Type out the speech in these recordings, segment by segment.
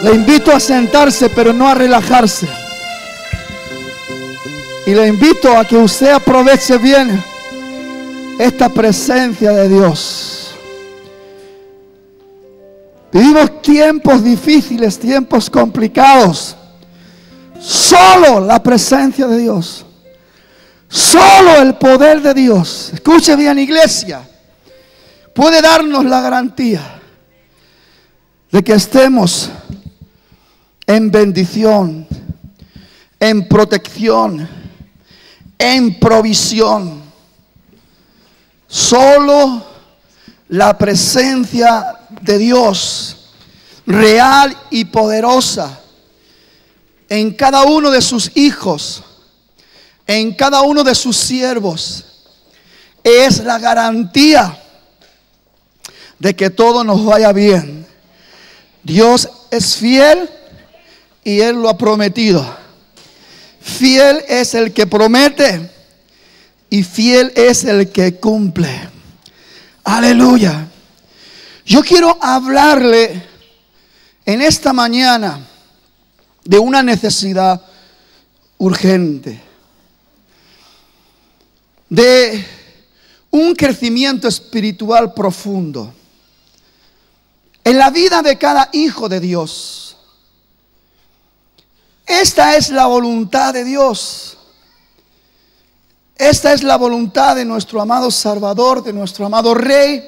Le invito a sentarse, pero no a relajarse. Y le invito a que usted aproveche bien esta presencia de Dios. Vivimos tiempos difíciles, tiempos complicados. Solo la presencia de Dios, solo el poder de Dios, escuche bien, iglesia, puede darnos la garantía de que estemos en bendición, en protección, en provisión. Solo la presencia de Dios real y poderosa en cada uno de sus hijos, en cada uno de sus siervos, es la garantía de que todo nos vaya bien. Dios es fiel y Él lo ha prometido. Fiel es el que promete y fiel es el que cumple. Aleluya. Yo quiero hablarle en esta mañana de una necesidad urgente, de un crecimiento espiritual profundo en la vida de cada hijo de Dios. Esta es la voluntad de Dios. Esta es la voluntad de nuestro amado Salvador, de nuestro amado Rey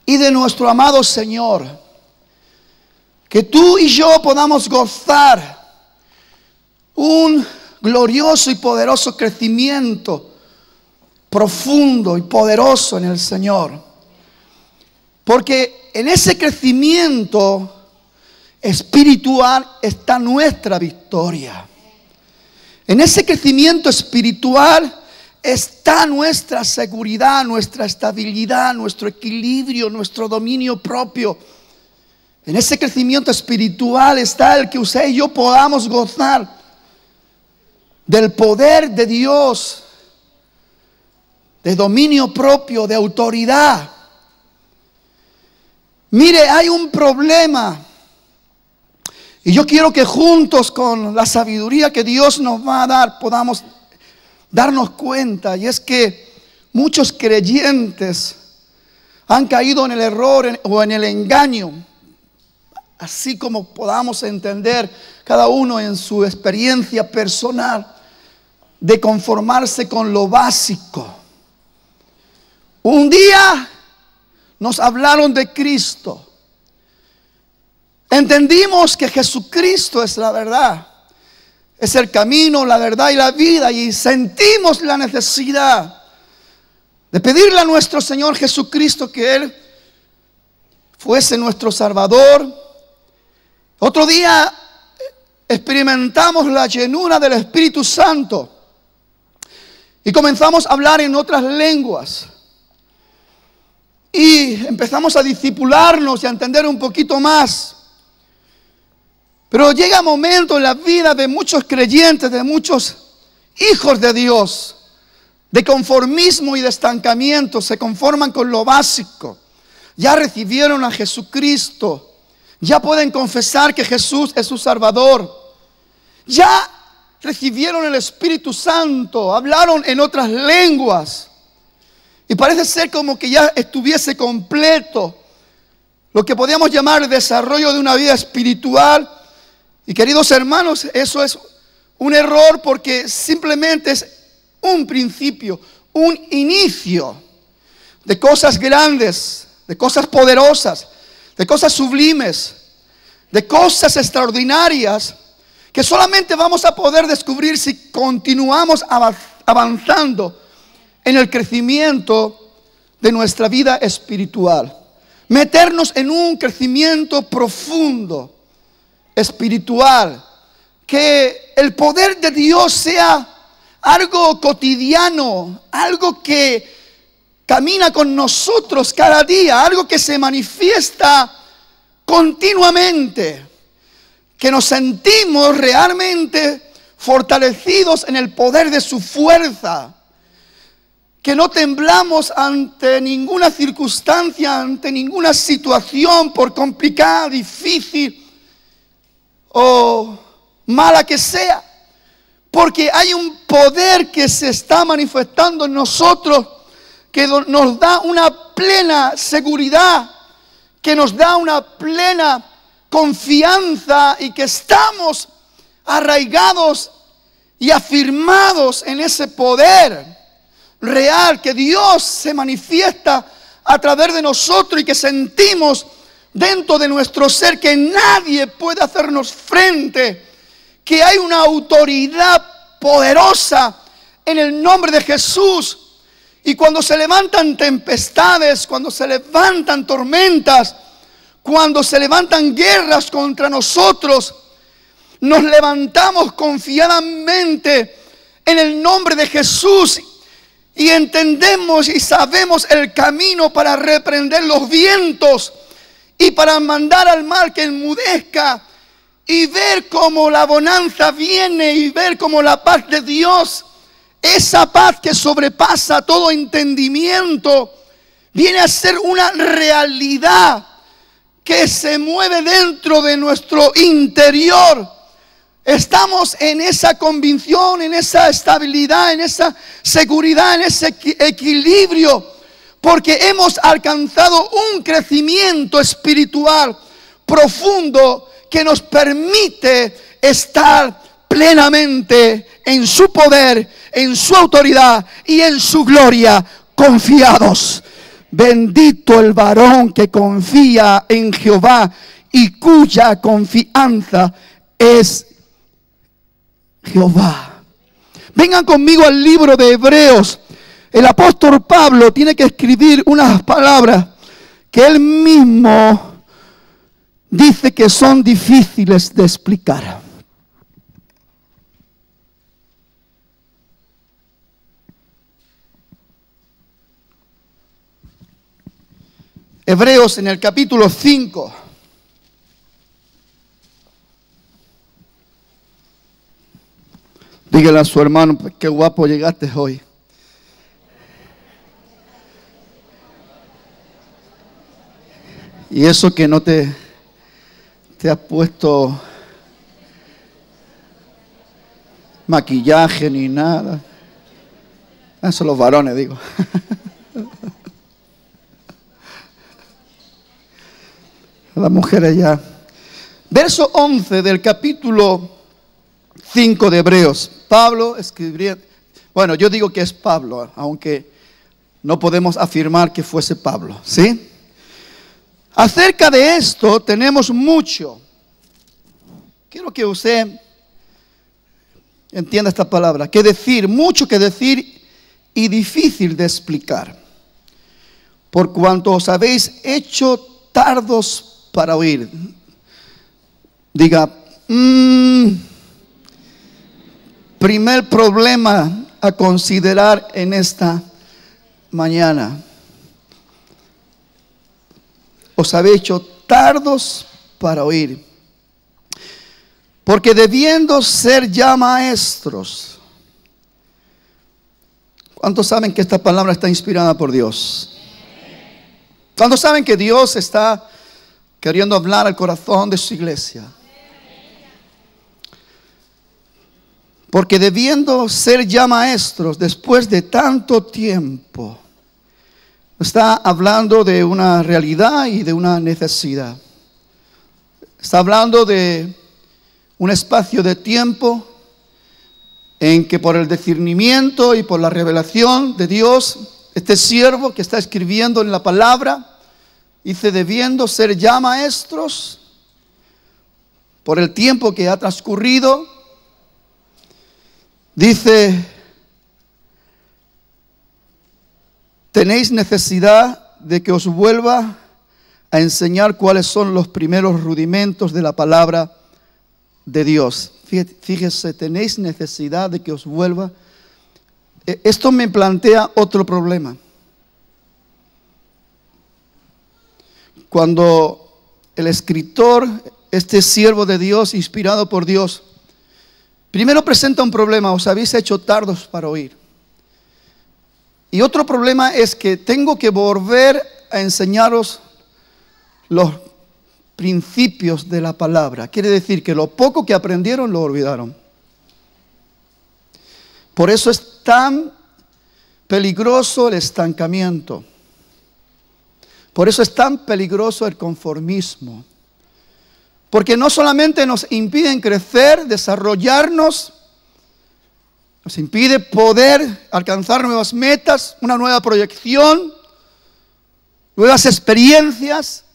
y de nuestro amado Señor. Que tú y yo podamos gozar un glorioso y poderoso crecimiento profundo y poderoso en el Señor. Porque en ese crecimiento espiritual está nuestra victoria. En ese crecimiento espiritual está nuestra seguridad, nuestra estabilidad, nuestro equilibrio, nuestro dominio propio. En ese crecimiento espiritual está el que usted y yo podamos gozar del poder de Dios, de dominio propio, de autoridad. Mire, hay un problema. Y yo quiero que juntos con la sabiduría que Dios nos va a dar, podamos darnos cuenta. Y es que muchos creyentes han caído en el error o en el engaño. Así como podamos entender cada uno en su experiencia personal, de conformarse con lo básico. Un día nos hablaron de Cristo. Entendimos que Jesucristo es la verdad, es el camino, la verdad y la vida. Y sentimos la necesidad de pedirle a nuestro Señor Jesucristo que Él fuese nuestro Salvador. Otro día experimentamos la llenura del Espíritu Santo y comenzamos a hablar en otras lenguas. Y empezamos a discipularnos y a entender un poquito más. Pero llega un momento en la vida de muchos creyentes, de muchos hijos de Dios, de conformismo y de estancamiento. Se conforman con lo básico. Ya recibieron a Jesucristo. Ya pueden confesar que Jesús es su Salvador. Ya recibieron el Espíritu Santo. Hablaron en otras lenguas. Y parece ser como que ya estuviese completo lo que podríamos llamar el desarrollo de una vida espiritual. Y queridos hermanos, eso es un error, porque simplemente es un principio, un inicio de cosas grandes, de cosas poderosas, de cosas sublimes, de cosas extraordinarias que solamente vamos a poder descubrir si continuamos avanzando en el crecimiento de nuestra vida espiritual. Meternos en un crecimiento profundo, espiritual, que el poder de Dios sea algo cotidiano, algo que camina con nosotros cada día, algo que se manifiesta continuamente, que nos sentimos realmente fortalecidos en el poder de su fuerza, que no temblamos ante ninguna circunstancia, ante ninguna situación, por complicada, difícil o mala que sea, porque hay un poder que se está manifestando en nosotros, que nos da una plena seguridad, que nos da una plena confianza y que estamos arraigados y afirmados en ese poder real, que Dios se manifiesta a través de nosotros y que sentimos dentro de nuestro ser que nadie puede hacernos frente, que hay una autoridad poderosa en el nombre de Jesús. Y cuando se levantan tempestades, cuando se levantan tormentas, cuando se levantan guerras contra nosotros, nos levantamos confiadamente en el nombre de Jesús y entendemos y sabemos el camino para reprender los vientos y para mandar al mal que enmudezca, y ver cómo la bonanza viene y ver cómo la paz de Dios, esa paz que sobrepasa todo entendimiento, viene a ser una realidad que se mueve dentro de nuestro interior. Estamos en esa convicción, en esa estabilidad, en esa seguridad, en ese equilibrio, porque hemos alcanzado un crecimiento espiritual profundo que nos permite estar plenamente en su poder, en su autoridad y en su gloria, confiados. Bendito el varón que confía en Jehová y cuya confianza es Jehová. Vengan conmigo al libro de Hebreos. El apóstol Pablo tiene que escribir unas palabras que él mismo dice que son difíciles de explicar. Hebreos en el capítulo 5. Dígale a su hermano, qué guapo llegaste hoy. Y eso que no te has puesto maquillaje ni nada. Eso los varones, digo. Las mujeres ya. Verso 11 del capítulo 5 de Hebreos. Pablo escribiría, bueno, yo digo que es Pablo, aunque no podemos afirmar que fuese Pablo, ¿sí? Acerca de esto tenemos mucho. Quiero que usted entienda esta palabra. Que decir, mucho que decir y difícil de explicar. Por cuanto os habéis hecho tardos para oír. Diga, primer problema a considerar en esta mañana. Os habéis hecho tardos para oír. Porque debiendo ser ya maestros. ¿Cuántos saben que esta palabra está inspirada por Dios? ¿Cuántos saben que Dios está queriendo hablar al corazón de su iglesia? Porque debiendo ser ya maestros después de tanto tiempo. Está hablando de una realidad y de una necesidad. Está hablando de un espacio de tiempo en que por el discernimiento y por la revelación de Dios, este siervo que está escribiendo en la palabra, dice, debiendo ser ya maestros, por el tiempo que ha transcurrido, dice, tenéis necesidad de que os vuelva a enseñar cuáles son los primeros rudimentos de la palabra de Dios. Fíjese, tenéis necesidad de que os vuelva. Esto me plantea otro problema. Cuando el escritor, este siervo de Dios, inspirado por Dios, primero presenta un problema: os habéis hecho tardos para oír. Y otro problema es que tengo que volver a enseñaros los principios de la palabra. Quiere decir que lo poco que aprendieron lo olvidaron. Por eso es tan peligroso el estancamiento. Por eso es tan peligroso el conformismo. Porque no solamente nos impiden crecer, desarrollarnos, nos impide poder alcanzar nuevas metas, una nueva proyección, nuevas experiencias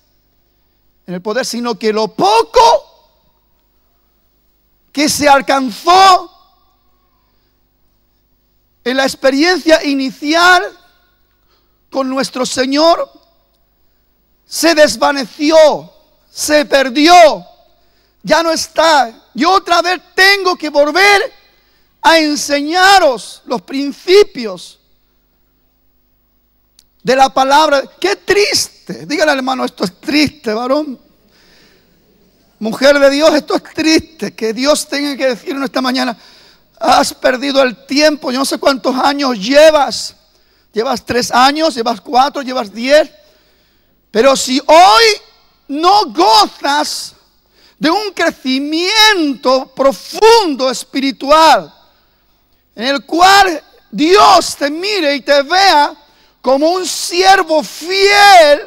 en el poder, sino que lo poco que se alcanzó en la experiencia inicial con nuestro Señor se desvaneció, se perdió, ya no está. Yo otra vez tengo que volver a enseñaros los principios de la palabra. ¡Qué triste! Dígale al hermano, esto es triste, varón. Mujer de Dios, esto es triste. Que Dios tenga que decirnos esta mañana: has perdido el tiempo. Yo no sé cuántos años llevas. Llevas 3 años, llevas 4, llevas 10. Pero si hoy no gozas de un crecimiento profundo espiritual, en el cual Dios te mire y te vea como un siervo fiel,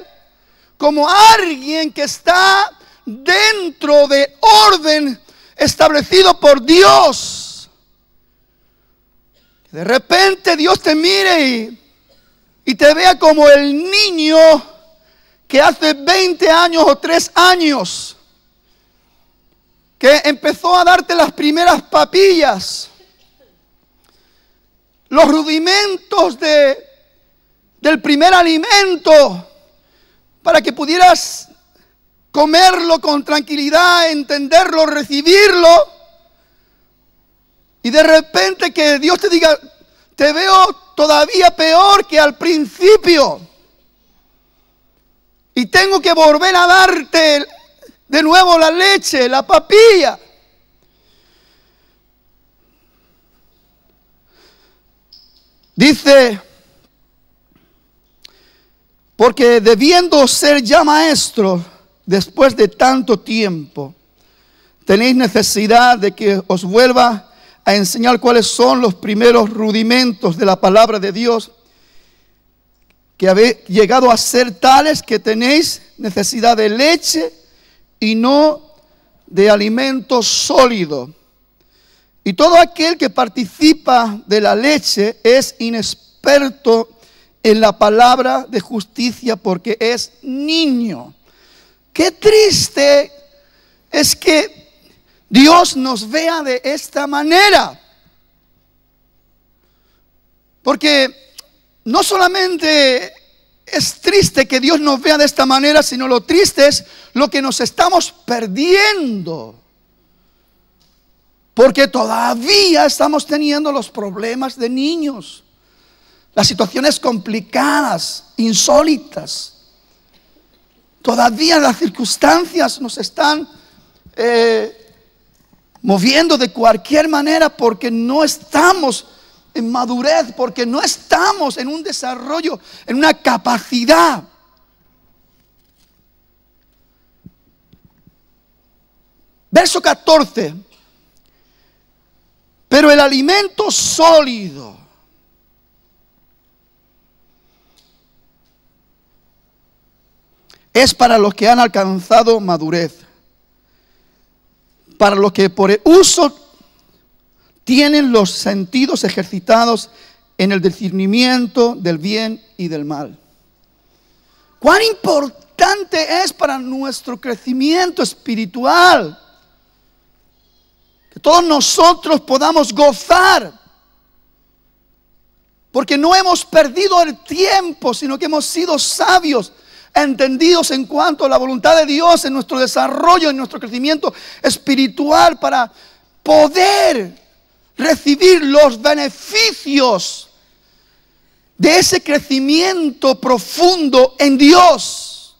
como alguien que está dentro de orden establecido por Dios. De repente Dios te mire y te vea como el niño que hace 20 años o 3 años, que empezó a darte las primeras papillas, los rudimentos del primer alimento, para que pudieras comerlo con tranquilidad, entenderlo, recibirlo. Y de repente que Dios te diga: te veo todavía peor que al principio, y tengo que volver a darte de nuevo la leche, la papilla. Dice: porque debiendo ser ya maestros después de tanto tiempo, tenéis necesidad de que os vuelva a enseñar cuáles son los primeros rudimentos de la palabra de Dios, que habéis llegado a ser tales que tenéis necesidad de leche y no de alimento sólido. Y todo aquel que participa de la leche es inexperto en la palabra de justicia, porque es niño. Qué triste es que Dios nos vea de esta manera. Porque no solamente es triste que Dios nos vea de esta manera, sino lo triste es lo que nos estamos perdiendo. Porque todavía estamos teniendo los problemas de niños, las situaciones complicadas, insólitas. Todavía las circunstancias nos están moviendo de cualquier manera, porque no estamos en madurez, porque no estamos en un desarrollo, en una capacidad. Verso 14. Pero el alimento sólido es para los que han alcanzado madurez, para los que por el uso tienen los sentidos ejercitados en el discernimiento del bien y del mal. Cuán importante es para nuestro crecimiento espiritual que todos nosotros podamos gozar, porque no hemos perdido el tiempo, sino que hemos sido sabios, entendidos en cuanto a la voluntad de Dios en nuestro desarrollo, en nuestro crecimiento espiritual, para poder recibir los beneficios de ese crecimiento profundo en Dios.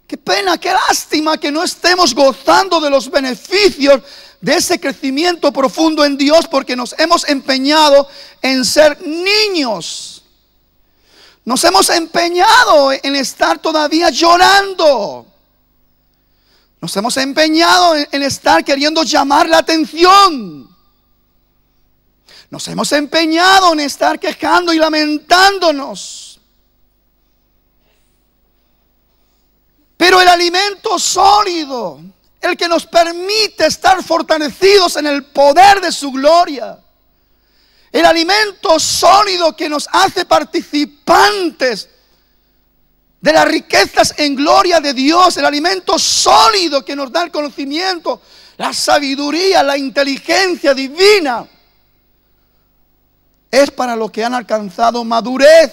Qué pena, qué lástima que no estemos gozando de los beneficios de ese crecimiento profundo en Dios, porque nos hemos empeñado en ser niños. Nos hemos empeñado en estar todavía llorando. Nos hemos empeñado en estar queriendo llamar la atención. Nos hemos empeñado en estar quejando y lamentándonos. Pero el alimento sólido, el que nos permite estar fortalecidos en el poder de su gloria, el alimento sólido que nos hace participantes de las riquezas en gloria de Dios, el alimento sólido que nos da el conocimiento, la sabiduría, la inteligencia divina, es para los que han alcanzado madurez,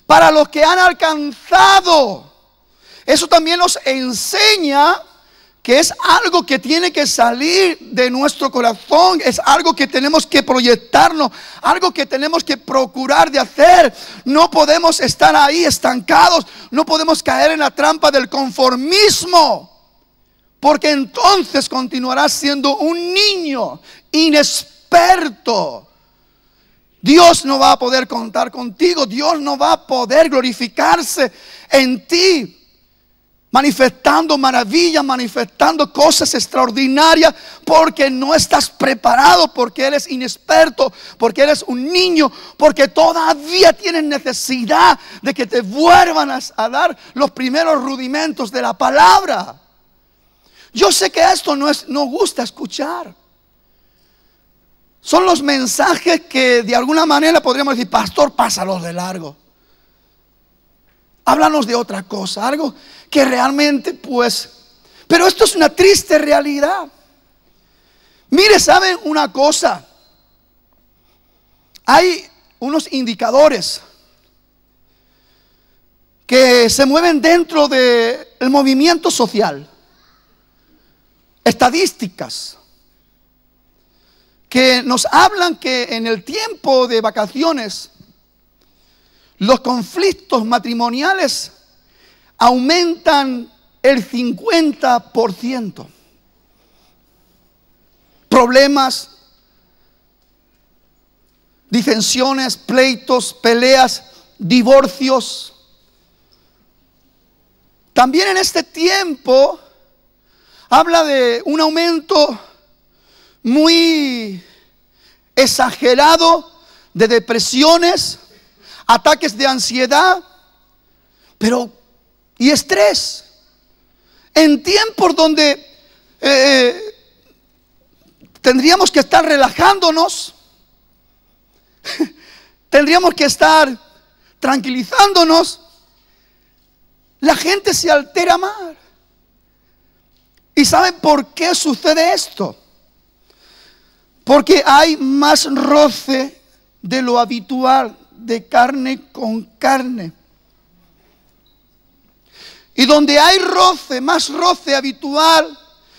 para los que han alcanzado. Eso también nos enseña que es algo que tiene que salir de nuestro corazón, es algo que tenemos que proyectarnos, algo que tenemos que procurar de hacer. No podemos estar ahí estancados, no podemos caer en la trampa del conformismo, porque entonces continuarás siendo un niño inexperto. Dios no va a poder contar contigo, Dios no va a poder glorificarse en ti, manifestando maravillas, manifestando cosas extraordinarias, porque no estás preparado, porque eres inexperto, porque eres un niño, porque todavía tienes necesidad de que te vuelvan a dar los primeros rudimentos de la palabra. Yo sé que esto no gusta escuchar. Son los mensajes que de alguna manera podríamos decir: pastor, pásalos de largo. Háblanos de otra cosa, algo que realmente pero esto es una triste realidad. Mire, ¿saben una cosa? Hay unos indicadores que se mueven dentro del movimiento social, estadísticas, que nos hablan que en el tiempo de vacaciones los conflictos matrimoniales aumentan el 50%. Problemas, disensiones, pleitos, peleas, divorcios. También en este tiempo habla de un aumento muy exagerado de depresiones, ataques de ansiedad, y estrés. En tiempos donde tendríamos que estar relajándonos, tendríamos que estar tranquilizándonos, la gente se altera más. ¿Y saben por qué sucede esto? Porque hay más roce de lo habitual, de carne con carne. Y donde hay roce, más roce habitual,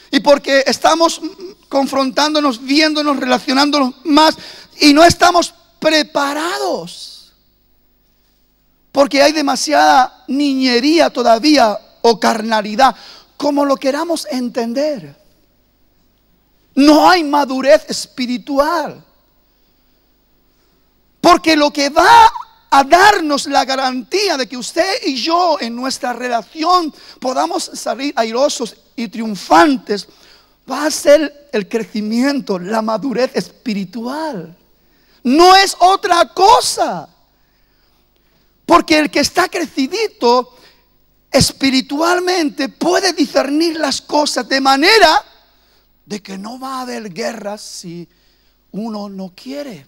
y porque estamos confrontándonos, viéndonos, relacionándonos más, y no estamos preparados, porque hay demasiada niñería todavía, o carnalidad, como lo queramos entender. No hay madurez espiritual. Porque lo que va a darnos la garantía de que usted y yo en nuestra relación podamos salir airosos y triunfantes, va a ser el crecimiento, la madurez espiritual. No es otra cosa. Porque el que está crecidito espiritualmente puede discernir las cosas de manera de que no va a haber guerras si uno no quiere.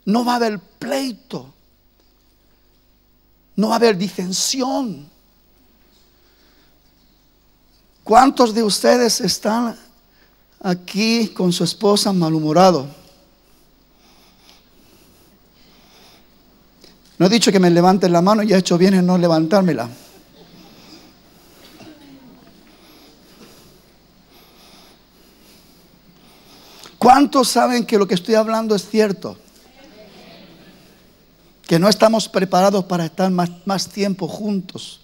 No va a haber pleito. No va a haber disensión. ¿Cuántos de ustedes están aquí con su esposa malhumorado? No he dicho que me levanten la mano y he hecho bien en no levantármela. ¿Cuántos saben que lo que estoy hablando es cierto? Que no estamos preparados para estar más tiempo juntos.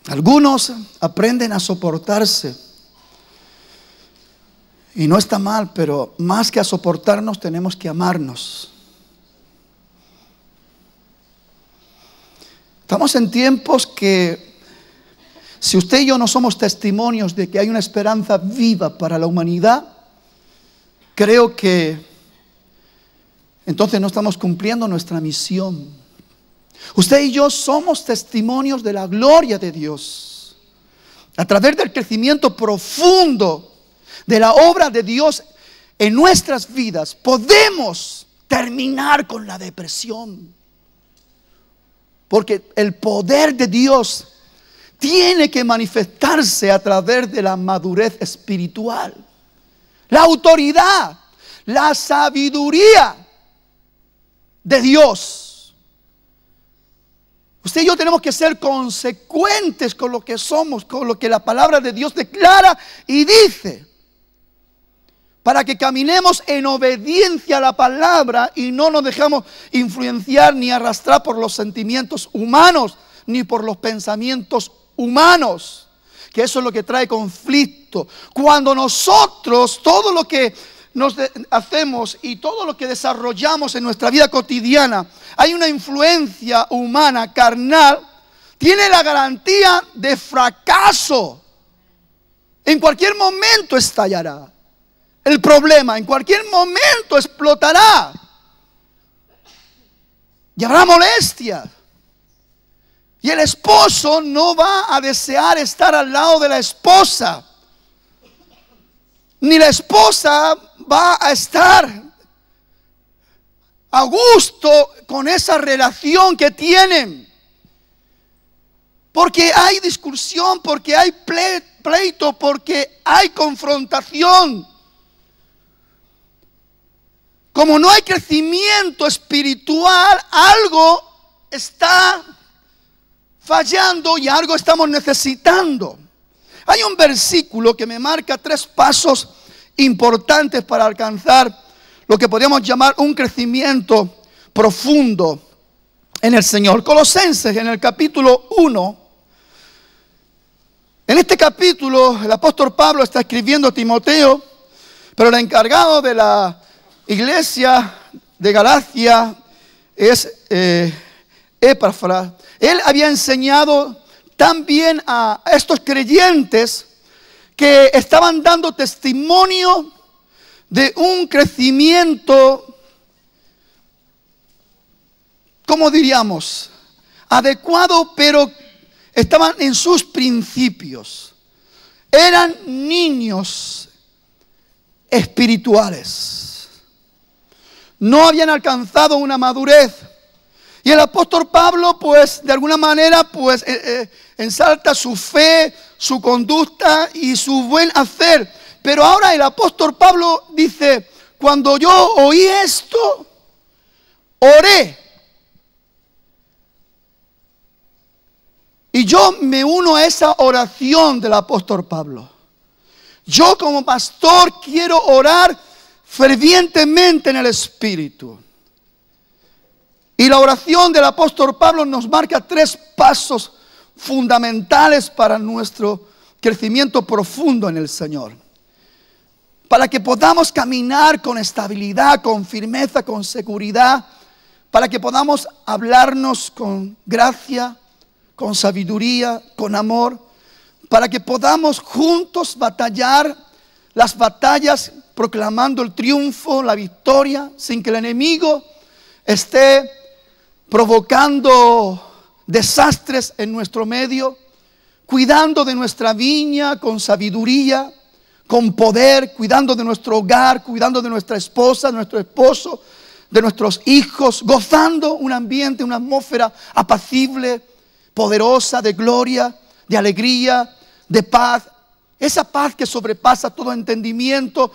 Algunos aprenden a soportarse. Y no está mal, pero más que a soportarnos tenemos que amarnos. Estamos en tiempos que, si usted y yo no somos testimonios de que hay una esperanza viva para la humanidad, creo que entonces no estamos cumpliendo nuestra misión. Usted y yo somos testimonios de la gloria de Dios. A través del crecimiento profundo de la obra de Dios en nuestras vidas, podemos terminar con la depresión. Porque el poder de Dios tiene que manifestarse a través de la madurez espiritual, la autoridad, la sabiduría de Dios. Usted y yo tenemos que ser consecuentes con lo que somos, con lo que la palabra de Dios declara y dice, para que caminemos en obediencia a la palabra y no nos dejamos influenciar ni arrastrar por los sentimientos humanos ni por los pensamientos humanos, que eso es lo que trae conflicto. Cuando nosotros, todo lo que hacemos y todo lo que desarrollamos en nuestra vida cotidiana, hay una influencia humana, carnal, tiene la garantía de fracaso. En cualquier momento estallará el problema, en cualquier momento explotará y habrá molestia. Y el esposo no va a desear estar al lado de la esposa, ni la esposa va a estar a gusto con esa relación que tienen, porque hay discusión, porque hay pleito, porque hay confrontación. Como no hay crecimiento espiritual, algo está fallando y algo estamos necesitando. Hay un versículo que me marca 3 pasos importantes para alcanzar lo que podríamos llamar un crecimiento profundo en el Señor. Colosenses, en el capítulo 1. En este capítulo el apóstol Pablo está escribiendo a Timoteo, pero el encargado de la iglesia de Galacia es Epafras. Él había enseñado también a estos creyentes que estaban dando testimonio de un crecimiento, ¿cómo diríamos? Adecuado, pero estaban en sus principios. Eran niños espirituales. No habían alcanzado una madurez. Y el apóstol Pablo, pues, de alguna manera, pues, ensalta su fe, su conducta y su buen hacer. Pero ahora el apóstol Pablo dice, cuando yo oí esto, oré. Y yo me uno a esa oración del apóstol Pablo. Yo como pastor quiero orar fervientemente en el Espíritu. Y la oración del apóstol Pablo nos marca 3 pasos fundamentales para nuestro crecimiento profundo en el Señor. Para que podamos caminar con estabilidad, con firmeza, con seguridad. Para que podamos hablarnos con gracia, con sabiduría, con amor. Para que podamos juntos batallar las batallas proclamando el triunfo, la victoria, sin que el enemigo esté provocando desastres en nuestro medio, cuidando de nuestra viña con sabiduría, con poder, cuidando de nuestro hogar, cuidando de nuestra esposa, nuestro esposo, de nuestros hijos, gozando un ambiente, una atmósfera apacible, poderosa, de gloria, de alegría, de paz. Esa paz que sobrepasa todo entendimiento,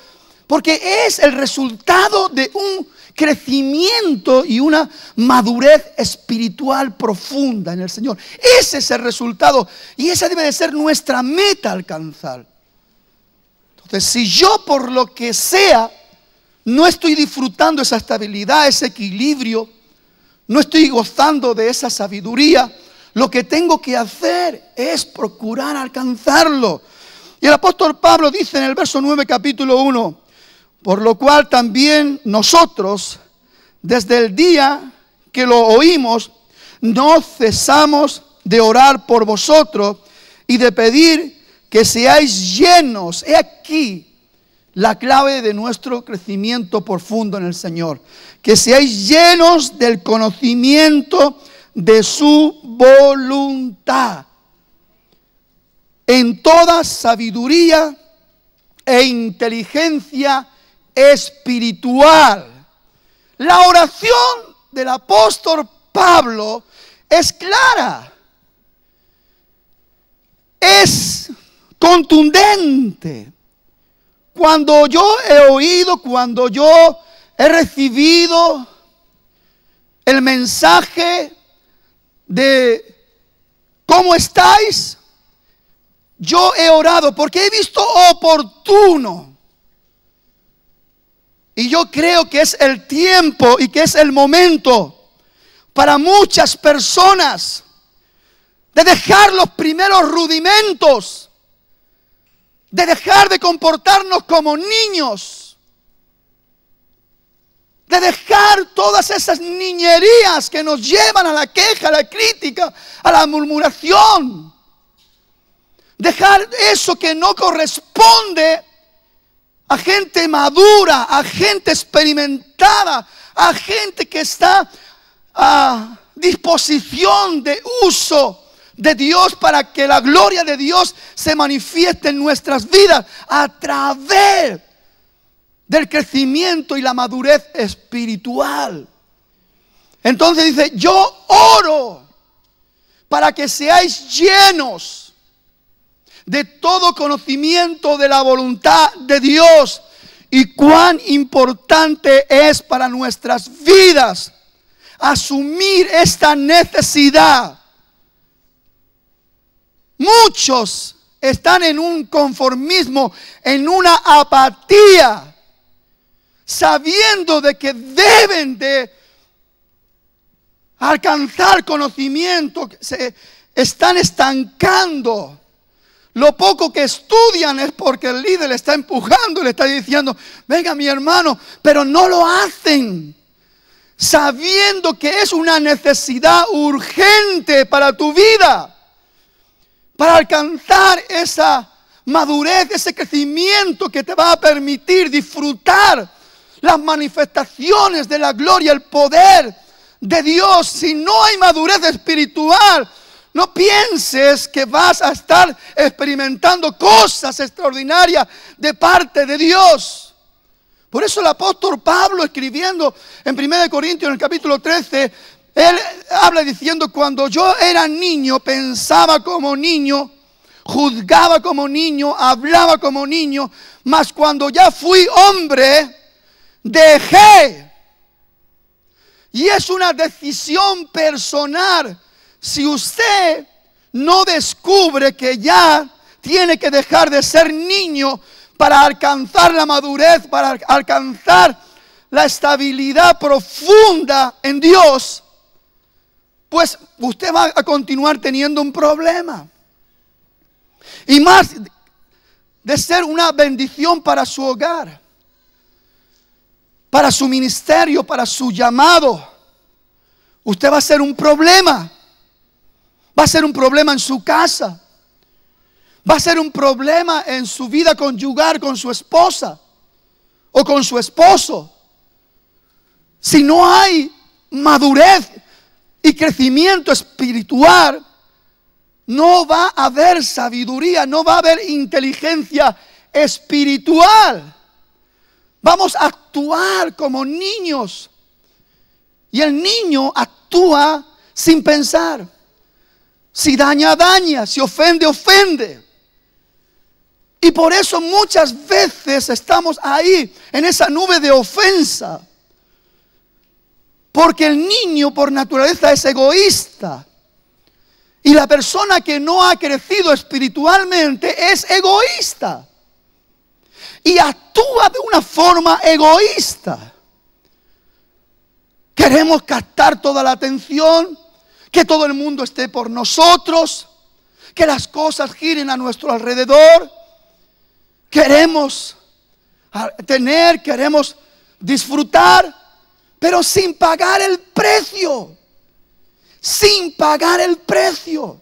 porque es el resultado de un crecimiento y una madurez espiritual profunda en el Señor. Ese es el resultado y esa debe de ser nuestra meta alcanzar. Entonces, si yo por lo que sea no estoy disfrutando esa estabilidad, ese equilibrio, no estoy gozando de esa sabiduría, lo que tengo que hacer es procurar alcanzarlo. Y el apóstol Pablo dice en el verso 9, capítulo 1, por lo cual también nosotros, desde el día que lo oímos, no cesamos de orar por vosotros y de pedir que seáis llenos. He aquí la clave de nuestro crecimiento profundo en el Señor. Que seáis llenos del conocimiento de su voluntad, en toda sabiduría e inteligencia espiritual. La oración del apóstol Pablo es clara, es contundente. Cuando yo he oído, cuando yo he recibido el mensaje de ¿cómo estáis?, yo he orado porque he visto oportuno. Y yo creo que es el tiempo y que es el momento para muchas personas de dejar los primeros rudimentos, de dejar de comportarnos como niños, de dejar todas esas niñerías que nos llevan a la queja, a la crítica, a la murmuración. Dejar eso que no corresponde a gente madura, a gente experimentada, a gente que está a disposición de uso de Dios para que la gloria de Dios se manifieste en nuestras vidas a través del crecimiento y la madurez espiritual. Entonces dice, yo oro para que seáis llenos de todo conocimiento de la voluntad de Dios. Y cuán importante es para nuestras vidas asumir esta necesidad. Muchos están en un conformismo, en una apatía, sabiendo de que deben de alcanzar conocimiento, se están estancando. Lo poco que estudian es porque el líder le está empujando, le está diciendo, venga mi hermano, pero no lo hacen, sabiendo que es una necesidad urgente para tu vida, para alcanzar esa madurez, ese crecimiento que te va a permitir disfrutar las manifestaciones de la gloria, el poder de Dios. Si no hay madurez espiritual, no pienses que vas a estar experimentando cosas extraordinarias de parte de Dios. Por eso el apóstol Pablo, escribiendo en 1 Corintios, en el capítulo 13, él habla diciendo, cuando yo era niño, pensaba como niño, juzgaba como niño, hablaba como niño, mas cuando ya fui hombre, dejé. Y es una decisión personal. Si usted no descubre que ya tiene que dejar de ser niño para alcanzar la madurez, para alcanzar la estabilidad profunda en Dios, pues usted va a continuar teniendo un problema. Y más de ser una bendición para su hogar, para su ministerio, para su llamado, usted va a ser un problema. Va a ser un problema en su casa. Va a ser un problema en su vida conyugal con su esposa o con su esposo. Si no hay madurez y crecimiento espiritual, no va a haber sabiduría, no va a haber inteligencia espiritual. Vamos a actuar como niños. Y el niño actúa sin pensar. Si daña, daña. Si ofende, ofende. Y por eso muchas veces estamos ahí, en esa nube de ofensa. Porque el niño por naturaleza es egoísta. Y la persona que no ha crecido espiritualmente es egoísta. Y actúa de una forma egoísta. Queremos captar toda la atención, que todo el mundo esté por nosotros, que las cosas giren a nuestro alrededor. Queremos tener, queremos disfrutar, pero sin pagar el precio, sin pagar el precio.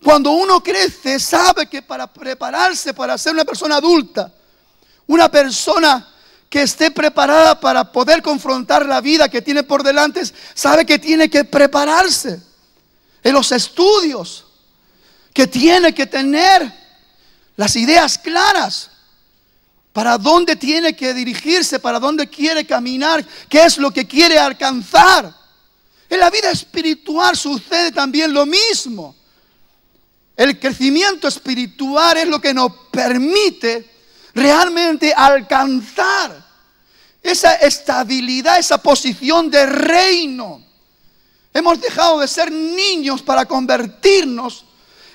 Cuando uno crece, sabe que para prepararse para ser una persona adulta, una persona que esté preparada para poder confrontar la vida que tiene por delante, sabe que tiene que prepararse en los estudios, que tiene que tener las ideas claras para dónde tiene que dirigirse, para dónde quiere caminar, qué es lo que quiere alcanzar. En la vida espiritual sucede también lo mismo. El crecimiento espiritual es lo que nos permite realmente alcanzar esa estabilidad, esa posición de reino. Hemos dejado de ser niños para convertirnos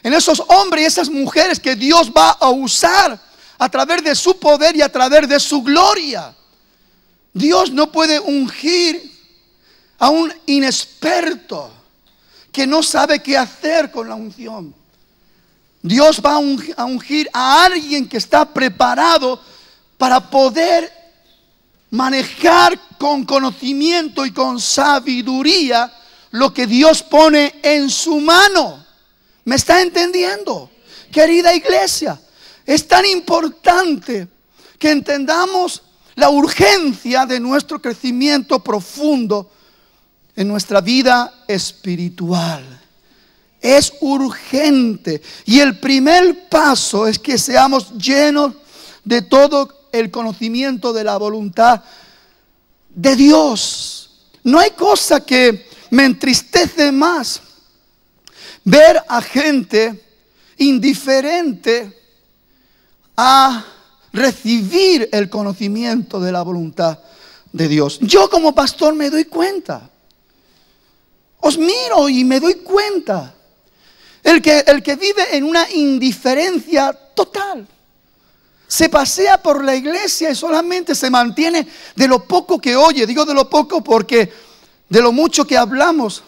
en esos hombres y esas mujeres que Dios va a usar a través de su poder y a través de su gloria. Dios no puede ungir a un inexperto que no sabe qué hacer con la unción. Dios va a ungir a alguien que está preparado para poder manejar con conocimiento y con sabiduría lo que Dios pone en su mano. ¿Me está entendiendo? Querida iglesia, es tan importante que entendamos la urgencia de nuestro crecimiento profundo en nuestra vida espiritual. Es urgente. Y el primer paso es que seamos llenos de todo el conocimiento de la voluntad de Dios. No hay cosa que me entristece más ver a gente indiferente a recibir el conocimiento de la voluntad de Dios. Yo como pastor me doy cuenta. Os miro y me doy cuenta. El que vive en una indiferencia total. Se pasea por la iglesia y solamente se mantiene de lo poco que oye. Digo de lo poco porque de lo mucho que hablamos,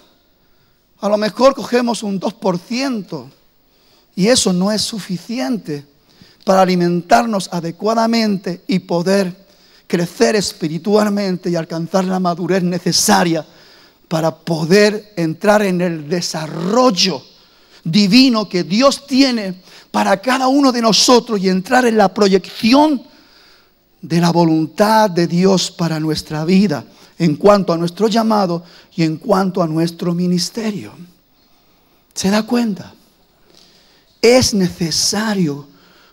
a lo mejor cogemos un 2%. Y eso no es suficiente para alimentarnos adecuadamente y poder crecer espiritualmente y alcanzar la madurez necesaria para poder entrar en el desarrollo divino que Dios tiene para cada uno de nosotros y entrar en la proyección de la voluntad de Dios para nuestra vida en cuanto a nuestro llamado y en cuanto a nuestro ministerio. ¿Se da cuenta? Es necesario.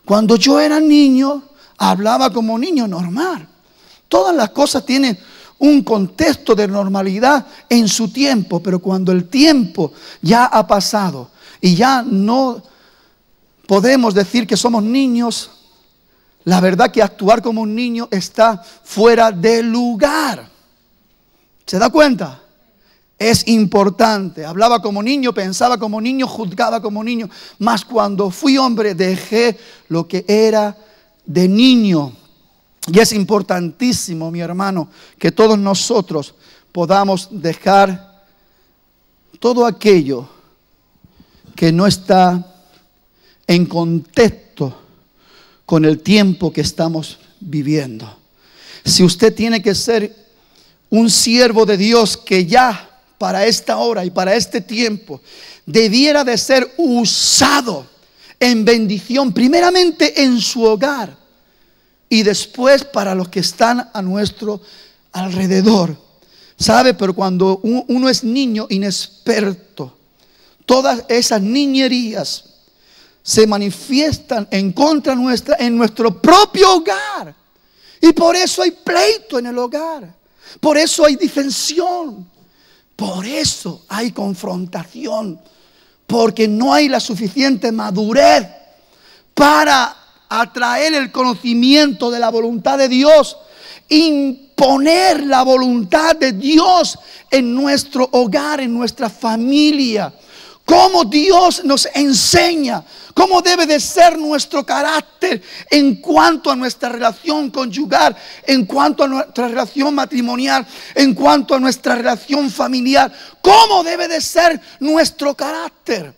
Cuando yo era niño, hablaba como niño normal. Todas las cosas tienen un contexto de normalidad en su tiempo, pero cuando el tiempo ya ha pasado y ya no podemos decir que somos niños, la verdad que actuar como un niño está fuera de lugar. ¿Se da cuenta? Es importante. Hablaba como niño, pensaba como niño, juzgaba como niño. Mas cuando fui hombre dejé lo que era de niño. Y es importantísimo, mi hermano, que todos nosotros podamos dejar todo aquello que no está en contexto con el tiempo que estamos viviendo. Si usted tiene que ser un siervo de Dios que ya para esta hora y para este tiempo debiera de ser usado en bendición, primeramente en su hogar y después para los que están a nuestro alrededor. ¿Sabe? Pero cuando uno es niño inexperto, todas esas niñerías se manifiestan en contra nuestra en nuestro propio hogar. Y por eso hay pleito en el hogar. Por eso hay disensión. Por eso hay confrontación. Porque no hay la suficiente madurez para atraer el conocimiento de la voluntad de Dios. Imponer la voluntad de Dios en nuestro hogar, en nuestra familia. Cómo Dios nos enseña cómo debe de ser nuestro carácter en cuanto a nuestra relación conyugal, en cuanto a nuestra relación matrimonial, en cuanto a nuestra relación familiar. Cómo debe de ser nuestro carácter.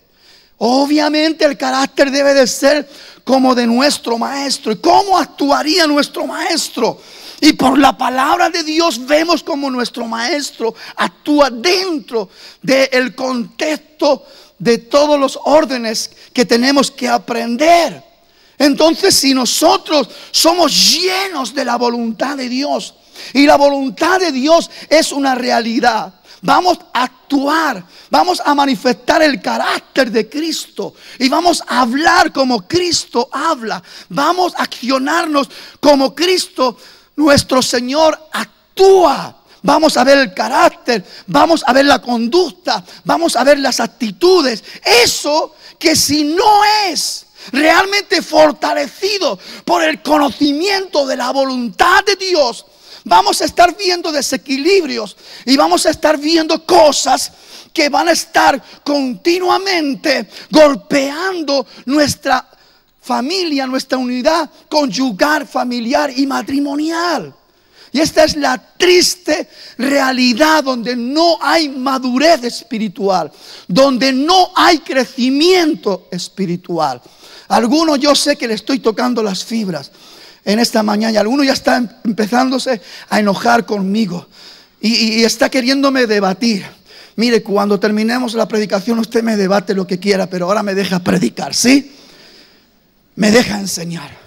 Obviamente el carácter debe de ser como de nuestro maestro. ¿Y cómo actuaría nuestro maestro? Y por la palabra de Dios vemos como nuestro maestro actúa dentro del contexto de todos los órdenes que tenemos que aprender. Entonces, si nosotros somos llenos de la voluntad de Dios, y la voluntad de Dios es una realidad, vamos a actuar, vamos a manifestar el carácter de Cristo y vamos a hablar como Cristo habla, vamos a accionarnos como Cristo nuestro Señor actúa. Vamos a ver el carácter, vamos a ver la conducta, vamos a ver las actitudes. Eso que si no es realmente fortalecido por el conocimiento de la voluntad de Dios, vamos a estar viendo desequilibrios y vamos a estar viendo cosas que van a estar continuamente golpeando nuestra familia, nuestra unidad conyugal, familiar y matrimonial. Y esta es la triste realidad donde no hay madurez espiritual, donde no hay crecimiento espiritual. Algunos, yo sé que le estoy tocando las fibras en esta mañana. Algunos ya están empezándose a enojar conmigo y está queriéndome debatir. Mire, cuando terminemos la predicación usted me debate lo que quiera, pero ahora me deja predicar, ¿sí? Me deja enseñar.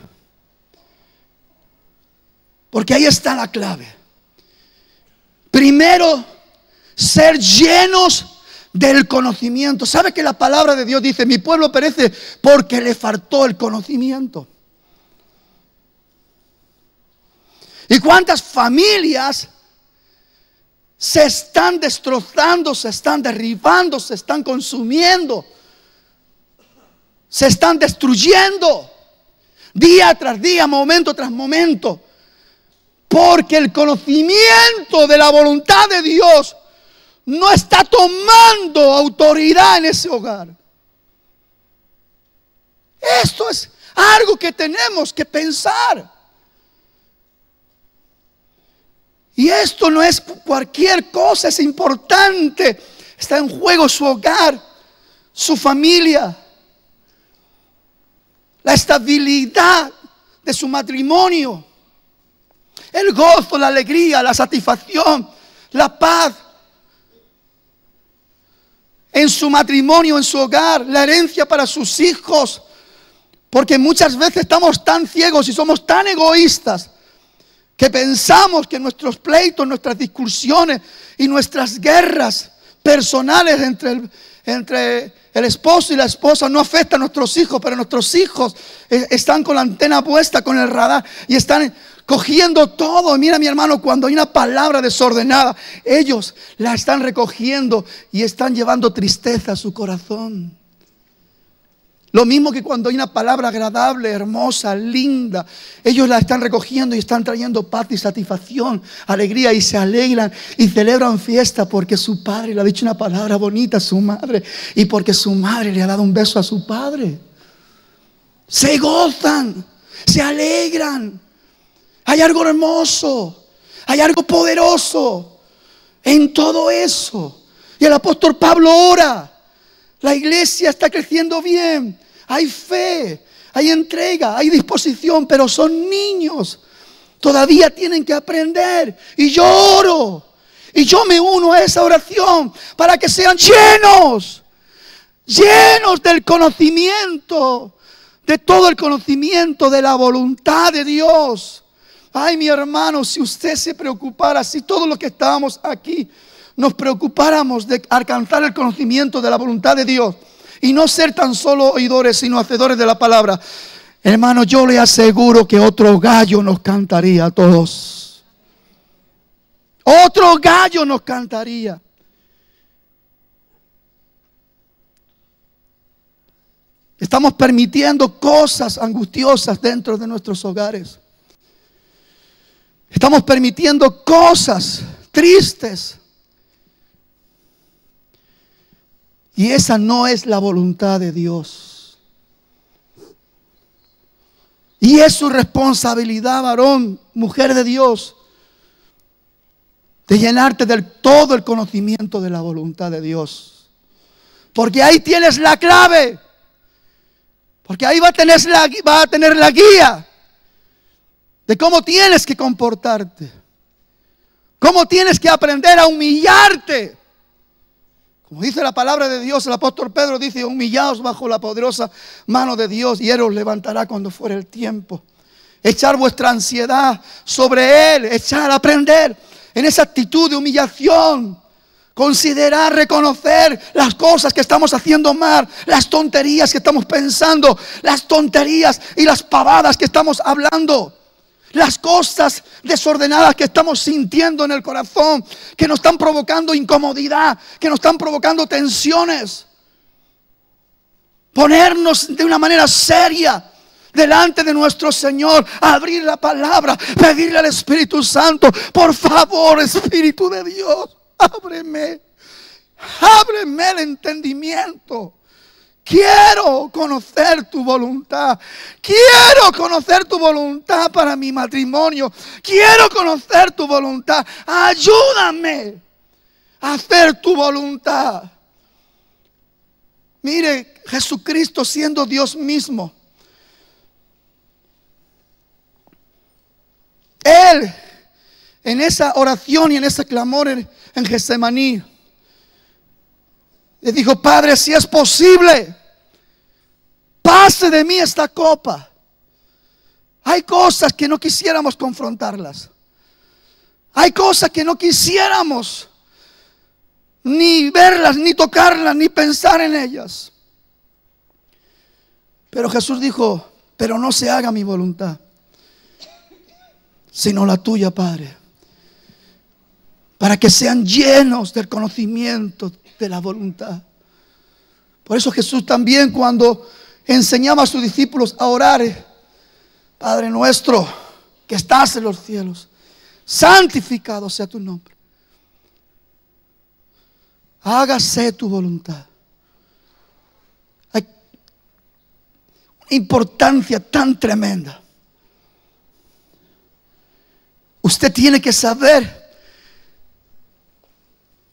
Porque ahí está la clave. Primero, ser llenos del conocimiento. ¿Sabe que la palabra de Dios dice: mi pueblo perece porque le faltó el conocimiento? ¿Y cuántas familias se están destrozando, se están derribando, se están consumiendo, se están destruyendo día tras día, momento tras momento? Porque el conocimiento de la voluntad de Dios no está tomando autoridad en ese hogar. Esto es algo que tenemos que pensar. Y esto no es cualquier cosa, es importante. Está en juego su hogar, su familia, la estabilidad de su matrimonio, el gozo, la alegría, la satisfacción, la paz en su matrimonio, en su hogar, la herencia para sus hijos. Porque muchas veces estamos tan ciegos y somos tan egoístas que pensamos que nuestros pleitos, nuestras discusiones y nuestras guerras personales entre el esposo y la esposa no afectan a nuestros hijos, pero nuestros hijos están con la antena puesta, con el radar, y están cogiendo todo. Mira, mi hermano, cuando hay una palabra desordenada, ellos la están recogiendo y están llevando tristeza a su corazón. Lo mismo que cuando hay una palabra agradable, hermosa, linda, ellos la están recogiendo y están trayendo paz y satisfacción, alegría, y se alegran y celebran fiesta porque su padre le ha dicho una palabra bonita a su madre y porque su madre le ha dado un beso a su padre. Se gozan, se alegran. Hay algo hermoso, hay algo poderoso en todo eso. Y el apóstol Pablo ora. La iglesia está creciendo bien. Hay fe, hay entrega, hay disposición, pero son niños. Todavía tienen que aprender. Y yo oro. Y yo me uno a esa oración para que sean llenos. Llenos del conocimiento. De todo el conocimiento de la voluntad de Dios. Ay, mi hermano, si usted se preocupara, si todos los que estábamos aquí nos preocupáramos de alcanzar el conocimiento de la voluntad de Dios y no ser tan solo oidores, sino hacedores de la palabra, hermano, yo le aseguro que otro gallo nos cantaría a todos. Otro gallo nos cantaría. Estamos permitiendo cosas angustiosas dentro de nuestros hogares. Estamos permitiendo cosas tristes. Y esa no es la voluntad de Dios. Y es su responsabilidad, varón, mujer de Dios, de llenarte del todo el conocimiento de la voluntad de Dios. Porque ahí tienes la clave. Porque ahí va a tener la guía. de cómo tienes que comportarte, cómo tienes que aprender a humillarte. Como dice la palabra de Dios, el apóstol Pedro dice: humillaos bajo la poderosa mano de Dios y Él os levantará cuando fuere el tiempo. Echar vuestra ansiedad sobre Él, aprender en esa actitud de humillación. Considerar, reconocer las cosas que estamos haciendo mal, las tonterías que estamos pensando, las tonterías y las pavadas que estamos hablando, las cosas desordenadas que estamos sintiendo en el corazón, que nos están provocando incomodidad, que nos están provocando tensiones. Ponernos de una manera seria delante de nuestro Señor, abrir la palabra, pedirle al Espíritu Santo: por favor, Espíritu de Dios, ábreme el entendimiento. Quiero conocer tu voluntad. Quiero conocer tu voluntad para mi matrimonio. Quiero conocer tu voluntad. Ayúdame a hacer tu voluntad. Mire, Jesucristo siendo Dios mismo, Él en esa oración y en ese clamor en Getsemaní le dijo: Padre, si es posible, pase de mí esta copa. Hay cosas que no quisiéramos confrontarlas. Hay cosas que no quisiéramos ni verlas, ni tocarlas, ni pensar en ellas. Pero Jesús dijo: pero no se haga mi voluntad, sino la tuya, Padre. Para que sean llenos del conocimiento de la voluntad. Por eso Jesús también, cuando enseñaba a sus discípulos a orar: Padre nuestro que estás en los cielos, santificado sea tu nombre, hágase tu voluntad. Hay una importancia tan tremenda. Usted tiene que saber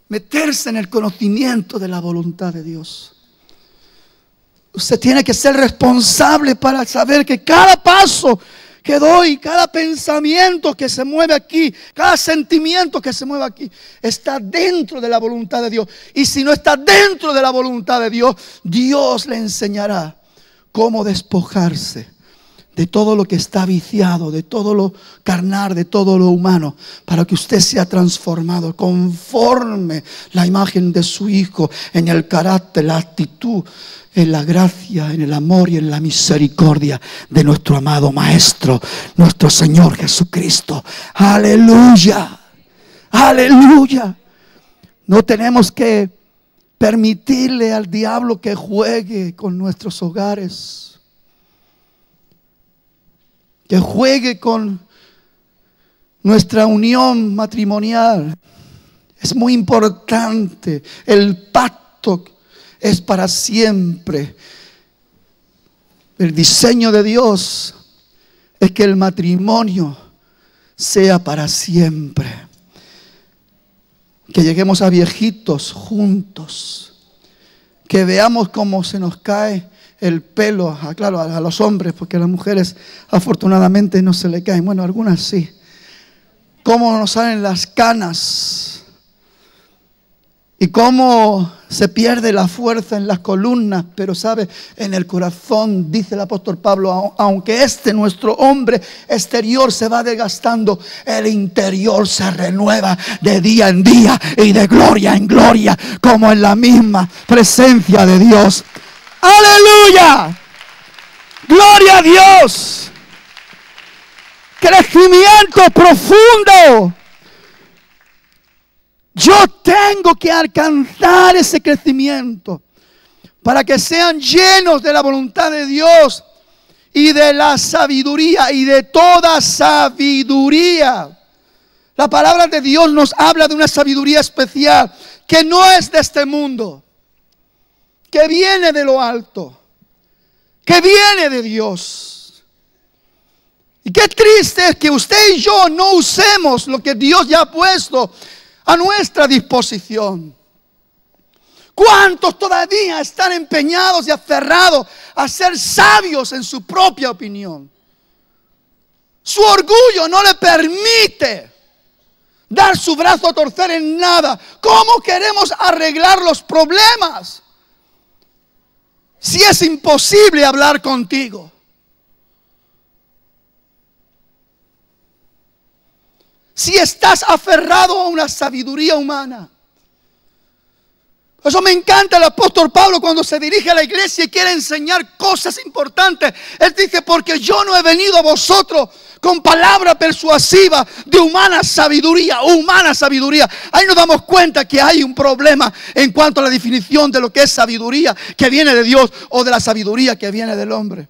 meterse en el conocimiento de la voluntad de Dios. Usted tiene que ser responsable para saber que cada paso que doy, cada pensamiento que se mueve aquí, cada sentimiento que se mueve aquí, está dentro de la voluntad de Dios. Y si no está dentro de la voluntad de Dios, Dios le enseñará cómo despojarse de todo lo que está viciado, de todo lo carnal, de todo lo humano, para que usted sea transformado conforme la imagen de su Hijo, en el carácter, la actitud, en la gracia, en el amor y en la misericordia de nuestro amado Maestro, nuestro Señor Jesucristo. Aleluya, aleluya. No tenemos que permitirle al diablo que juegue con nuestros hogares, que juegue con nuestra unión matrimonial. Es muy importante. El pacto es para siempre. El diseño de Dios es que el matrimonio sea para siempre. Que lleguemos a viejitos juntos. Que veamos cómo se nos cae el pelo, claro, a los hombres, porque a las mujeres afortunadamente no se le caen. Bueno, algunas sí. Cómo nos salen las canas y cómo se pierde la fuerza en las columnas, pero sabe, en el corazón, dice el apóstol Pablo, aunque nuestro hombre exterior se va desgastando, el interior se renueva de día en día y de gloria en gloria, como en la misma presencia de Dios. ¡Aleluya! ¡Gloria a Dios! Crecimiento profundo. Yo tengo que alcanzar ese crecimiento para que sean llenos de la voluntad de Dios y de la sabiduría y de toda sabiduría. La palabra de Dios nos habla de una sabiduría especial que no es de este mundo, que viene de lo alto, que viene de Dios. Y qué triste es que usted y yo no usemos lo que Dios ya ha puesto a nuestra disposición. ¿Cuántos todavía están empeñados y aferrados a ser sabios en su propia opinión? Su orgullo no le permite dar su brazo a torcer en nada. ¿Cómo queremos arreglar los problemas si es imposible hablar contigo? Si estás aferrado a una sabiduría humana. Por eso me encanta el apóstol Pablo cuando se dirige a la iglesia y quiere enseñar cosas importantes. Él dice, porque yo no he venido a vosotros con palabra persuasiva de humana sabiduría. Humana sabiduría. Ahí nos damos cuenta que hay un problema en cuanto a la definición de lo que es sabiduría que viene de Dios o de la sabiduría que viene del hombre.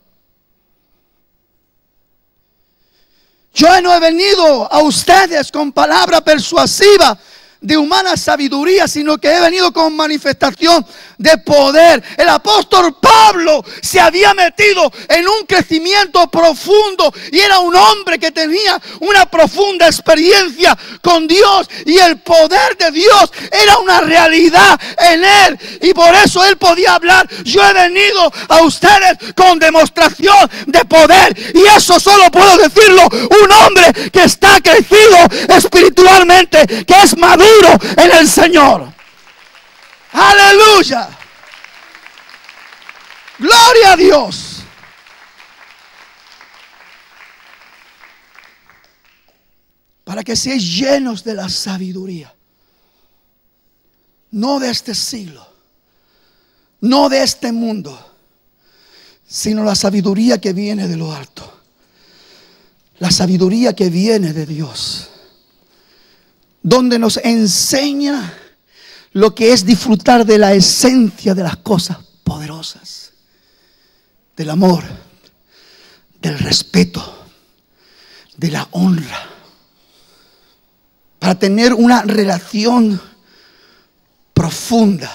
Yo no he venido a ustedes con palabra persuasiva de humana sabiduría, sino que he venido con manifestación de poder. El apóstol Pablo se había metido en un crecimiento profundo y era un hombre que tenía una profunda experiencia con Dios, y el poder de Dios era una realidad en él, y por eso él podía hablar: yo he venido a ustedes con demostración de poder. Y eso solo puedo decirlo un hombre que está crecido espiritualmente, que es maduro en el Señor. Aleluya. Gloria a Dios. Para que seáis llenos de la sabiduría, no de este siglo, no de este mundo, sino la sabiduría que viene de lo alto, la sabiduría que viene de Dios, donde nos enseña lo que es disfrutar de la esencia de las cosas poderosas, del amor, del respeto, de la honra, para tener una relación profunda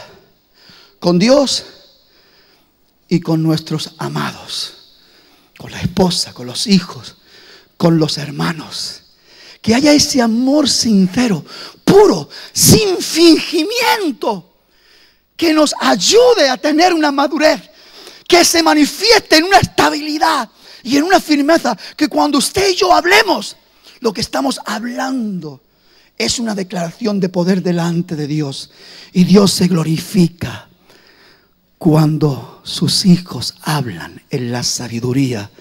con Dios y con nuestros amados, con la esposa, con los hijos, con los hermanos. Que haya ese amor sincero, puro, sin fingimiento, que nos ayude a tener una madurez, que se manifieste en una estabilidad y en una firmeza, que cuando usted y yo hablemos, lo que estamos hablando es una declaración de poder delante de Dios. Y Dios se glorifica cuando sus hijos hablan en la sabiduría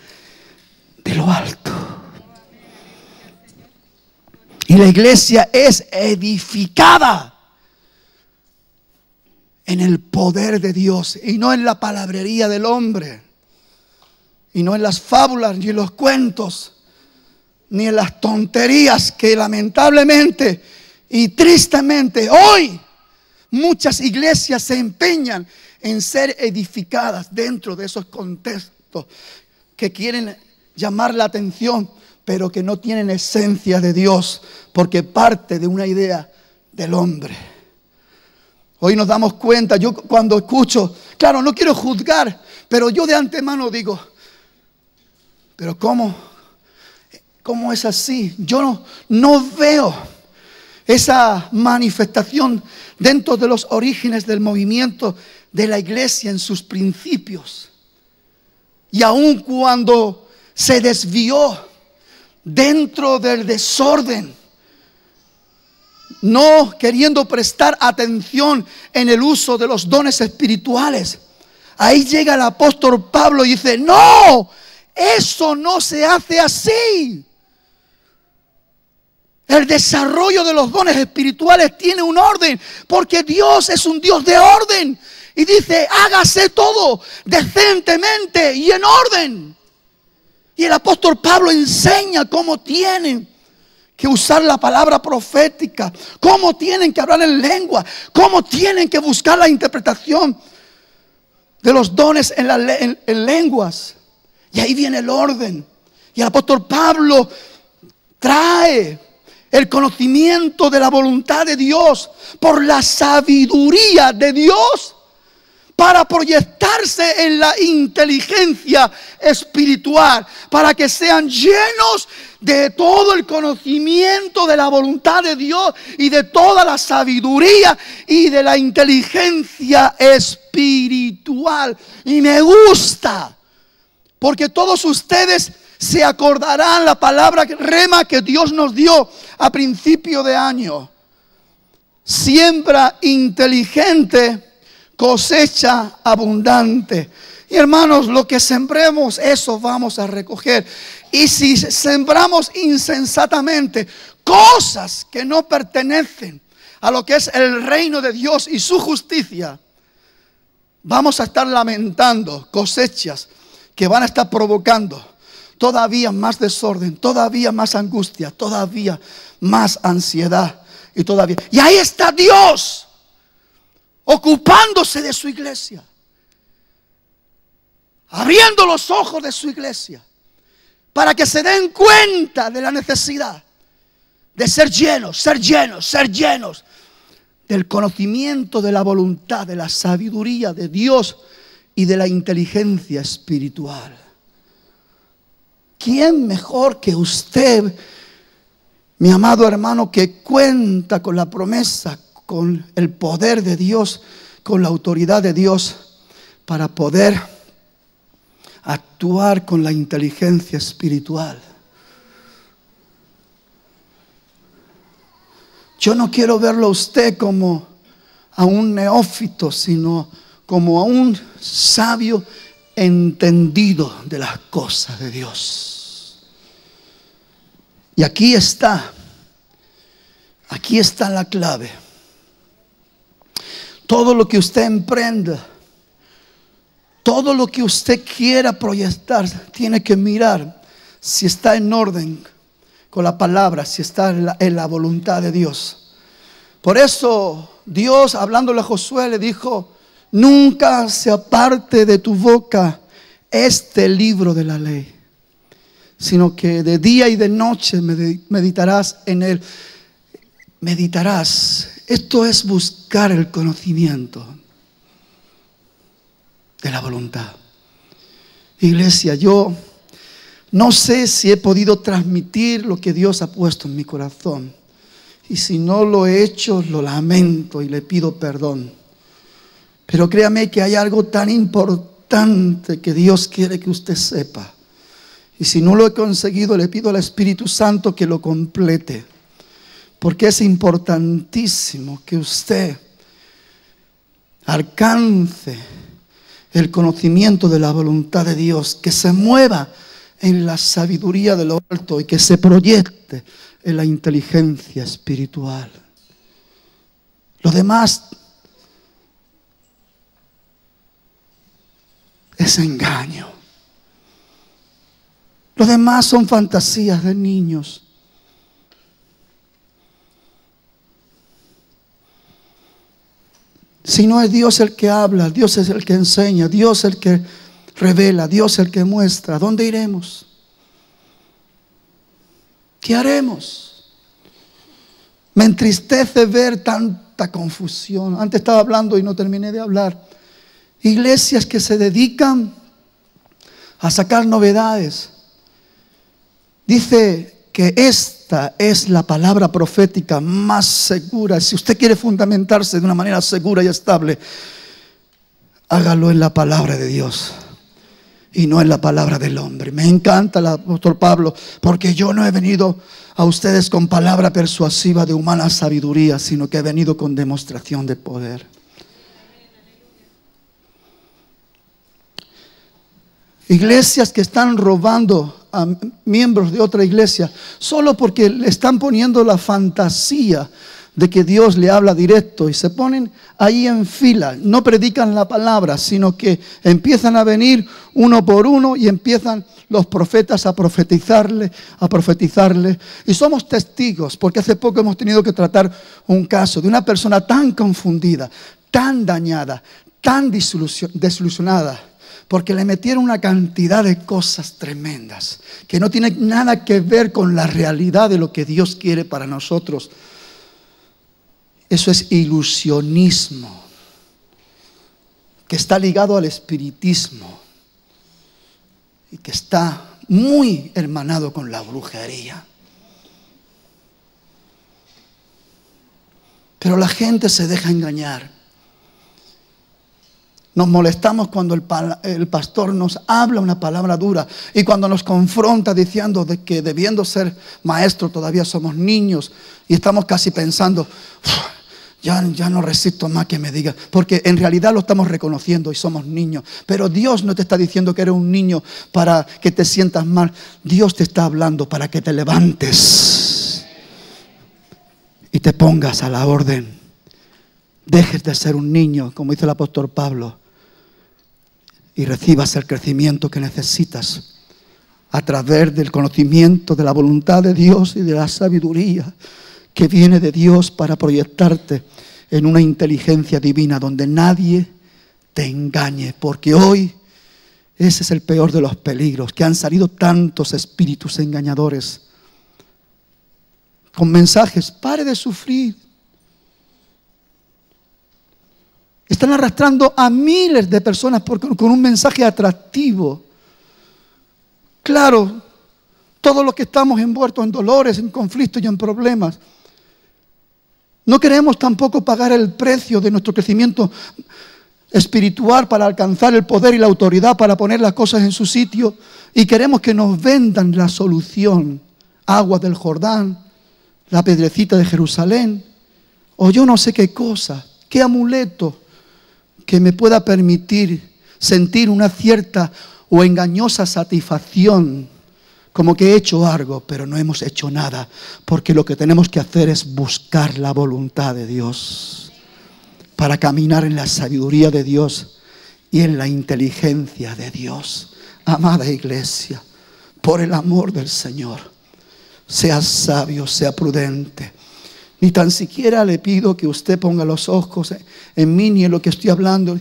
de lo alto. Y la iglesia es edificada en el poder de Dios y no en la palabrería del hombre, y no en las fábulas ni en los cuentos ni en las tonterías que lamentablemente y tristemente hoy muchas iglesias se empeñan en ser edificadas dentro de esos contextos que quieren llamar la atención, pero que no tienen esencia de Dios, porque parte de una idea del hombre. Hoy nos damos cuenta, yo cuando escucho, claro, no quiero juzgar, pero yo de antemano digo, pero ¿cómo es así? Yo no veo esa manifestación dentro de los orígenes del movimiento de la iglesia en sus principios. Y aun cuando se desvió dentro del desorden, no queriendo prestar atención en el uso de los dones espirituales, ahí llega el apóstol Pablo y dice: no, eso no se hace así. El desarrollo de los dones espirituales tiene un orden, porque Dios es un Dios de orden, y dice: hágase todo decentemente y en orden. Y el apóstol Pablo enseña cómo tienen que usar la palabra profética, cómo tienen que hablar en lengua, cómo tienen que buscar la interpretación de los dones en lenguas. Y ahí viene el orden. Y el apóstol Pablo trae el conocimiento de la voluntad de Dios por la sabiduría de Dios, para proyectarse en la inteligencia espiritual, para que sean llenos de todo el conocimiento de la voluntad de Dios y de toda la sabiduría y de la inteligencia espiritual. Y me gusta, porque todos ustedes Se acordarán la palabra rema que Dios nos dio a principio de año. Siembra inteligente, cosecha abundante. Y hermanos, lo que sembremos, eso vamos a recoger. Y si sembramos insensatamente cosas que no pertenecen a lo que es el reino de Dios y su justicia, vamos a estar lamentando cosechas que van a estar provocando todavía más desorden, todavía más angustia, todavía más ansiedad y ahí está Dios ocupándose de su iglesia, abriendo los ojos de su iglesia para que se den cuenta de la necesidad de ser llenos del conocimiento, de la voluntad, de la sabiduría de Dios y de la inteligencia espiritual. ¿Quién mejor que usted, mi amado hermano, que cuenta con la promesa, con el poder de Dios, con la autoridad de Dios, para poder actuar con la inteligencia espiritual? Yo no quiero verlo a usted como a un neófito, sino como a un sabio entendido de las cosas de Dios. Y aquí está la clave. Todo lo que usted emprenda, todo lo que usted quiera proyectar, tiene que mirar si está en orden con la palabra, si está en la voluntad de Dios. Por eso Dios, hablándole a Josué, le dijo: nunca se aparte de tu boca este libro de la ley, sino que de día y de noche meditarás en él. Meditarás. Esto es buscar el conocimiento de la voluntad. Iglesia, yo no sé si he podido transmitir lo que Dios ha puesto en mi corazón. Y si no lo he hecho, lo lamento y le pido perdón. Pero créame que hay algo tan importante que Dios quiere que usted sepa. Y si no lo he conseguido, le pido al Espíritu Santo que lo complete. Porque es importantísimo que usted alcance el conocimiento de la voluntad de Dios, que se mueva en la sabiduría de lo alto y que se proyecte en la inteligencia espiritual. Lo demás es engaño. Lo demás son fantasías de niños. Si no es Dios el que habla, Dios es el que enseña, Dios el que revela, Dios el que muestra, ¿a dónde iremos? ¿Qué haremos? Me entristece ver tanta confusión. Antes estaba hablando y no terminé de hablar. Iglesias que se dedican a sacar novedades. Dice que esta es la palabra profética más segura. Si usted quiere fundamentarse de una manera segura y estable, hágalo en la palabra de Dios y no en la palabra del hombre. Me encanta el apóstol Pablo, porque yo no he venido a ustedes con palabra persuasiva de humana sabiduría, sino que he venido con demostración de poder. Iglesias que están robando a miembros de otra iglesia solo porque le están poniendo la fantasía de que Dios le habla directo, y se ponen ahí en fila, no predican la palabra, sino que empiezan a venir uno por uno y empiezan los profetas a profetizarle, y somos testigos, porque hace poco hemos tenido que tratar un caso de una persona tan confundida, tan dañada, tan desilusionada, porque le metieron una cantidad de cosas tremendas que no tienen nada que ver con la realidad de lo que Dios quiere para nosotros. Eso es ilusionismo, que está ligado al espiritismo y que está muy hermanado con la brujería. Pero la gente se deja engañar. Nos molestamos cuando el pastor nos habla una palabra dura y cuando nos confronta diciendo de que debiendo ser maestros todavía somos niños y estamos casi pensando, ya no resisto más que me diga, porque en realidad lo estamos reconociendo y somos niños. Pero Dios no te está diciendo que eres un niño para que te sientas mal. Dios te está hablando para que te levantes y te pongas a la orden. Dejes de ser un niño, como dice el apóstol Pablo, y recibas el crecimiento que necesitas a través del conocimiento de la voluntad de Dios y de la sabiduría que viene de Dios para proyectarte en una inteligencia divina donde nadie te engañe. Porque hoy ese es el peor de los peligros, que han salido tantos espíritus engañadores con mensajes: pare de sufrir. Están arrastrando a miles de personas con un mensaje atractivo. Claro, todos los que estamos envueltos en dolores, en conflictos y en problemas, no queremos tampoco pagar el precio de nuestro crecimiento espiritual para alcanzar el poder y la autoridad para poner las cosas en su sitio, y queremos que nos vendan la solución: agua del Jordán, la piedrecita de Jerusalén, o yo no sé qué cosa, qué amuleto que me pueda permitir sentir una cierta o engañosa satisfacción, como que he hecho algo, pero no hemos hecho nada, porque lo que tenemos que hacer es buscar la voluntad de Dios para caminar en la sabiduría de Dios y en la inteligencia de Dios. Amada iglesia, por el amor del Señor, sea sabio, sea prudente. Ni tan siquiera le pido que usted ponga los ojos en mí ni en lo que estoy hablando.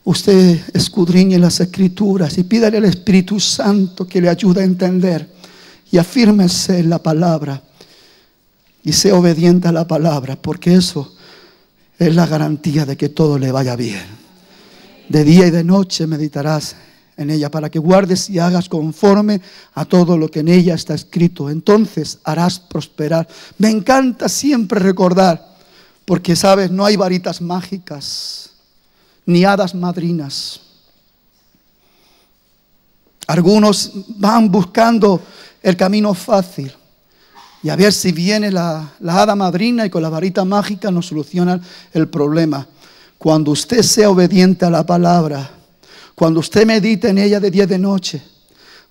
Usted escudriñe las Escrituras y pídale al Espíritu Santo que le ayude a entender. Y afírmese en la palabra y sea obediente a la palabra, porque eso es la garantía de que todo le vaya bien. De día y de noche meditarás en ella para que guardes y hagas conforme a todo lo que en ella está escrito. Entonces harás prosperar. Me encanta siempre recordar, porque sabes, no hay varitas mágicas ni hadas madrinas. Algunos van buscando el camino fácil y a ver si viene la hada madrina y con la varita mágica nos solucionan el problema. Cuando usted sea obediente a la palabra, cuando usted medite en ella de día y de noche,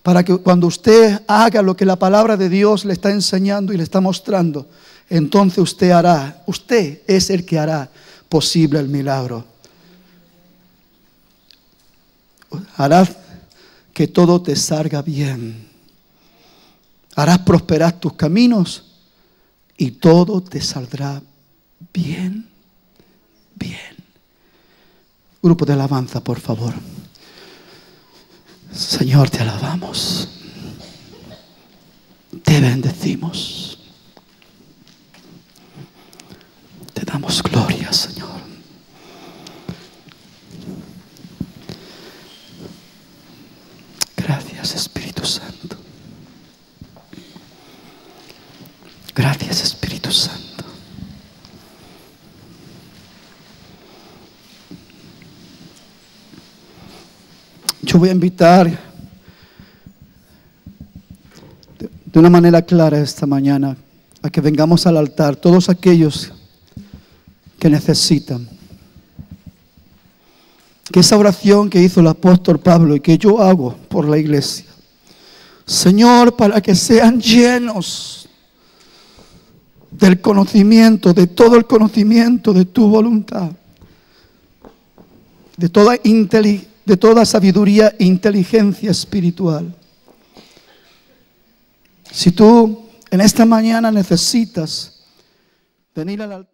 para que cuando usted haga lo que la palabra de Dios le está enseñando y le está mostrando, entonces usted es el que hará posible el milagro. Harás que todo te salga bien. Harás prosperar tus caminos y todo te saldrá bien, bien. Grupo de alabanza, por favor. Señor, te alabamos, te bendecimos, te damos gloria, Señor. Gracias, Espíritu Santo. Gracias, Espíritu Santo. Yo voy a invitar de una manera clara esta mañana a que vengamos al altar todos aquellos que necesitan. Que esa oración que hizo el apóstol Pablo y que yo hago por la iglesia: Señor, para que sean llenos del conocimiento, de todo el conocimiento de tu voluntad, de toda sabiduría e inteligencia espiritual. Si tú en esta mañana necesitas venir al altar,